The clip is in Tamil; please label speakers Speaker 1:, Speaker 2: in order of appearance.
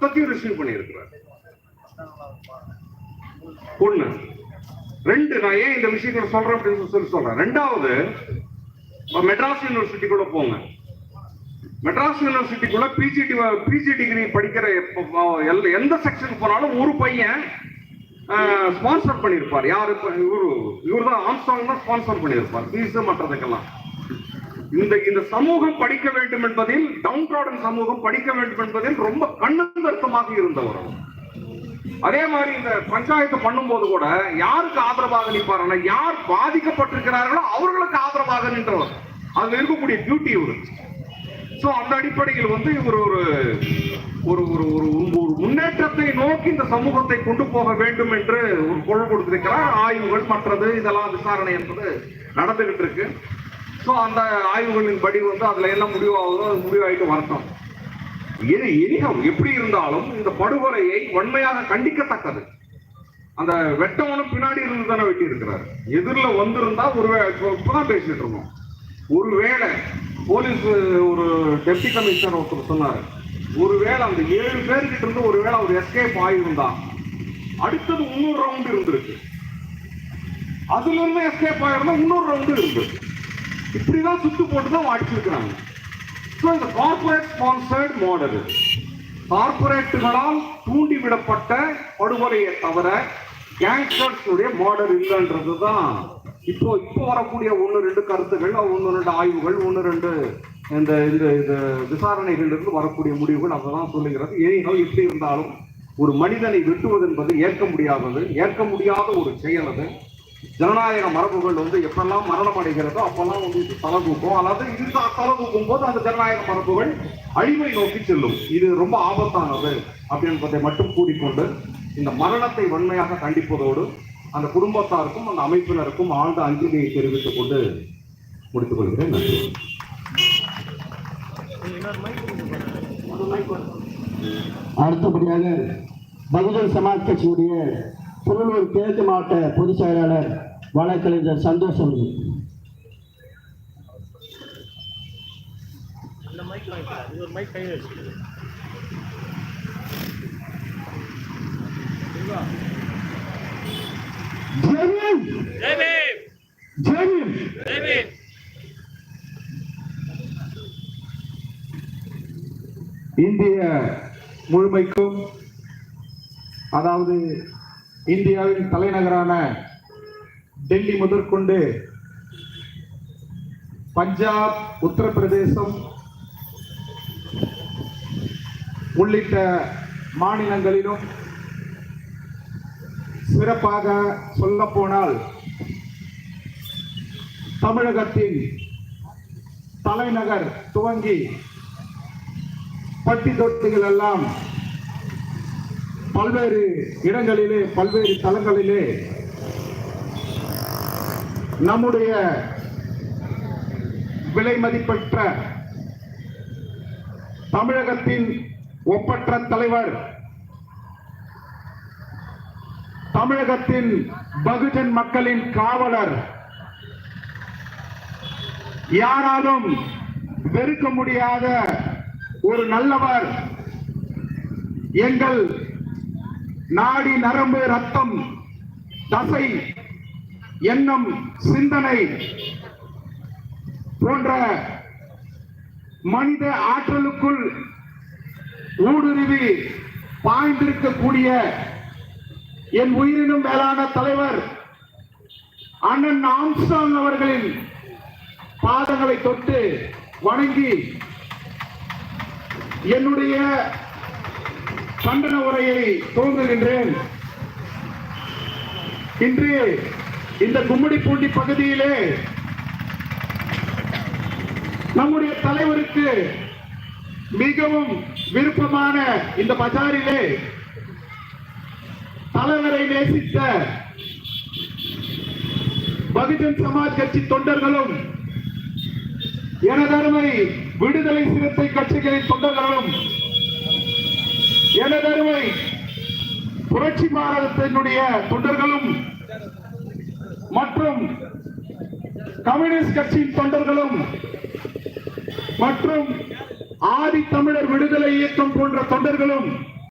Speaker 1: மொத்தத்தையும் ரிசீவ் பண்ணியிருக்கிறார். ஒண்ணு. ரெண்டு, நான் ஏன் இந்த விஷயங்களை சொல்றேன் அப்படின்னு சொல்லி சொல்றேன். ரெண்டாவது, மெட்ராஸ் யூனிவர்சிட்டிக்குள்ள போங்க. மெட்ராஸ் யூனிவர்சிட்டிக்குள்ள பிஜி டிகிரி படிக்கிற எந்த செக்ஷன் போனாலும் ஒரு பையன் ஸ்பான்சர் பண்ணியிருப்பார். யாரு? இவரு தான், ஆம்ஸ்ட்ராங் தான் ஸ்பான்சர் பண்ணியிருப்பார் ஃபீஸ் மற்றதுக்கெல்லாம். இந்த சமூகம் படிக்க வேண்டும் என்பதில், டவுன் ட்ராடன் சமூகம் படிக்க வேண்டும் என்பதில் ரொம்ப கண்ணுங்கருத்தமாக இருந்தவர். அதே மாதிரி இந்த பஞ்சாயத்து பண்ணும்போது கூட யாருக்கு ஆதரவாக நிற்பாருன்னா, யார் பாதிக்கப்பட்டிருக்கிறார்களோ அவர்களுக்கு ஆதரவாக நின்றவர். அதுல இருக்கக்கூடிய பியூட்டி இவரு. சோ அந்த அடிப்படையில் வந்து இவர் ஒரு முன்னேற்றத்தை நோக்கி இந்த சமூகத்தை கொண்டு போக வேண்டும் என்று ஒரு குரல் கொடுத்திருக்கிறார். ஆய்வுகள் மற்றது இதெல்லாம் விசாரணை என்பது நடந்துகிட்டு இருக்கு. சோ அந்த ஆய்வுகளின் படி வந்து அதுல என்ன முடிவாகுதோ அது முடிவாயிட்டு வரட்டும். எப்படி இருந்தாலும் இந்த படுகொலையை வன்மையாக கண்டிக்கத்தக்கது. அந்த வெட்டவனும் பின்னாடி இருந்து தானே வெட்டி இருக்கிறார். எதிரில் வந்திருந்தா இப்பதான் பேசிட்டு இருக்கோம். ஒருவேளை போலீஸ் ஒரு டெப்டி கமிஷனர் ஒருத்தர் சொன்னாரு, ஒருவேளை அந்த 7 பேர்கிட்ட இருந்து ஒருவேளை அவர் எஸ்கேப் ஆகியிருந்தா அடுத்தது இன்னொரு ரவுண்ட் இருந்திருக்கு. அதுல இருந்து எஸ்கேப் ஆகிருந்தா இன்னொரு ரவுண்டு இருந்திருக்கு. இப்படிதான் சுத்து போட்டுதான் அடிச்சிருக்கிறாங்க. இந்த கார்பரேட் ஸ்பான்சர்ட் மாடல், கார்பரேட்டுகளால் தூண்டிவிடப்பட்ட படுகொலையை தவிர கேங்ஸ்டர்ஸ் மாடல் இல்லைன்றதுதான் இப்போ வரக்கூடிய 1-2 கருத்துகள், 1-2 ஆய்வுகள், 1-2 இந்த விசாரணைகள் இருந்து வரக்கூடிய முடிவுகள் அதுதான் சொல்லுகிறது. எப்படி இருந்தாலும் ஒரு மனிதனை வெட்டுவது என்பது ஏற்க முடியாத ஒரு செயல். அது ஜனநாயக மரபுகள் வந்து எப்பெல்லாம் மரணம் அடைகிறதோ அப்பெல்லாம் வந்து இது தலை தூக்கும். அதாவது இது தலை தூக்கும் போது அந்த ஜனநாயக மரபுகள் அழிவை நோக்கி செல்லும். இது ரொம்ப ஆபத்தானது அப்படின்றதை மட்டும் கூடிக்கொண்டு இந்த மரணத்தை வன்மையாக கண்டிப்பதோடு அந்த குடும்பத்தாருக்கும் அந்த அமைப்பினருக்கும் ஆழ்ந்த அஞ்சலியை தெரிவித்துக் கொண்டு முடித்துக் கொள்கிறேன்.
Speaker 2: அடுத்தபடியாக பகுஜன் சமாஜ் கட்சியுடைய திருவள்ளூர் கிழக்கு மாவட்ட பொதுச் செயலாளர் வழக்கறிஞர் சந்தோஷ் அவர்கள்.
Speaker 3: இந்திய முழுமைக்கும், அதாவது இந்தியாவின் தலைநகரான டெல்லி முதற்கொண்டு பஞ்சாப், உத்தரப்பிரதேசம் உள்ளிட்ட மாநிலங்களிலும், சிறப்பாக சொல்ல போனால் தமிழகத்தின் தலைநகர் துவங்கி பட்டி தொட்டிகள் எல்லாம் பல்வேறு இடங்களிலே, பல்வேறு தளங்களிலே நம்முடைய விலை மதிப்பற்ற தமிழகத்தின் ஒப்பற்ற தலைவர், தமிழகத்தின் பகுஜன் மக்களின் காவலர், யாராலும் வெறுக்க முடியாத ஒரு நல்லவர், எங்கள் நாடி நரம்பு ரத்தம் தசை எண்ணம் சிந்தனை போன்ற மனித ஆற்றலுக்குள் ஊடுருவி பாய்ந்திருக்கக்கூடிய என் உயிரினும் மேலான தலைவர் அண்ணன் ஆம்ஸ்ட்ராங் அவர்களின் பாதங்களை தொட்டு வணங்கி என்னுடைய கண்டன உரையை துவங்குகின்றேன். இன்று இந்த கும்மிடிப்பூண்டி பகுதியிலே நம்முடைய தலைவருக்கு மிகவும் விருப்பமான இந்த பஜாரிலே தலைவரை நேசித்த பகுஜன் சமாஜ் கட்சி தொண்டர்களும், எனதருமை விடுதலை சிறுத்தை கட்சிகளின் தொண்டர்களும், எனதருமை புரட்சி பாரதத்தினுடைய தொண்டர்களும் மற்றும் கம்யூனிஸ்ட் கட்சியின் தொண்டர்களும் மற்றும் ஆதி தமிழர் விடுதலை இயக்கம் போன்ற தொண்டர்களும்